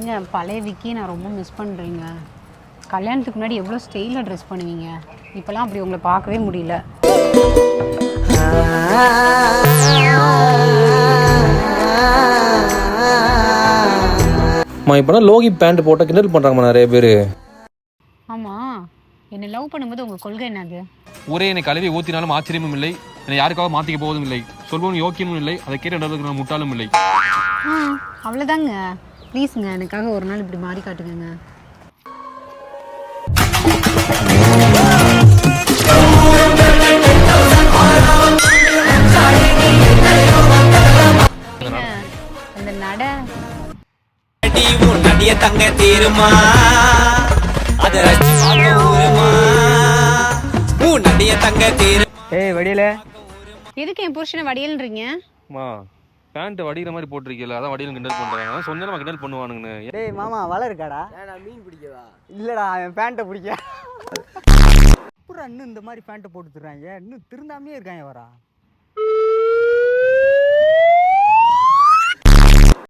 ஏங்க பழைய விக்கி நான் ரொம்ப மிஸ் பண்ணுறேங்க. கல்யாணத்துக்கு முன்னாடி எவ்வளோ ஸ்டைலாக ட்ரெஸ் பண்ணுவீங்க, இப்போலாம் அப்படி உங்களை பார்க்கவே முடியல. இப்போலாம் லோகி பேண்ட் போட்டால் கிண்டல் பண்ணுறாங்கம்மா நிறைய பேர். ஆமாம், என்னை லவ் பண்ணும்போது உங்கள் கொள்கை என்னது? ஊரே என்னை கழுவி ஊற்றினாலும் ஆச்சரியமும் இல்லை, என்னை யாருக்காக மாற்றிக்க போவதும் இல்லை, சொல்வதும் யோக்கியமும் இல்லை, அதை கேட்டு நடவடிக்கை நான் முட்டாளும் இல்லை. அவ்வளோதாங்க. ப்ளீஸுங்க, எனக்காக ஒரு நாள் இப்படி மாறி காட்டுங்க. அந்த நட தங்க தீருமா அது நடிய தங்க தீரு. ஏய் வடியல, எதுக்கு என் புருஷனை வடியல்ன்றீங்க? பேண்ட் வடிகிற மாதிரி போட்டிருக்கீல, அதான் வடியில் கிண்டல் பண்ணுறாங்க. சொன்னா கிண்டல் பண்ணுவானுங்கன்னு. டேய் மாமா வலை இருக்காடா? நான் மீன் பிடிக்கவா? இல்லடா, என் பேண்ட்டை பிடிக்க. அப்புறம் இன்னும் இந்த மாதிரி பேண்ட்டை போட்டு தர்றாங்க, இன்னும் திருந்தாமே இருக்காங்க வரா.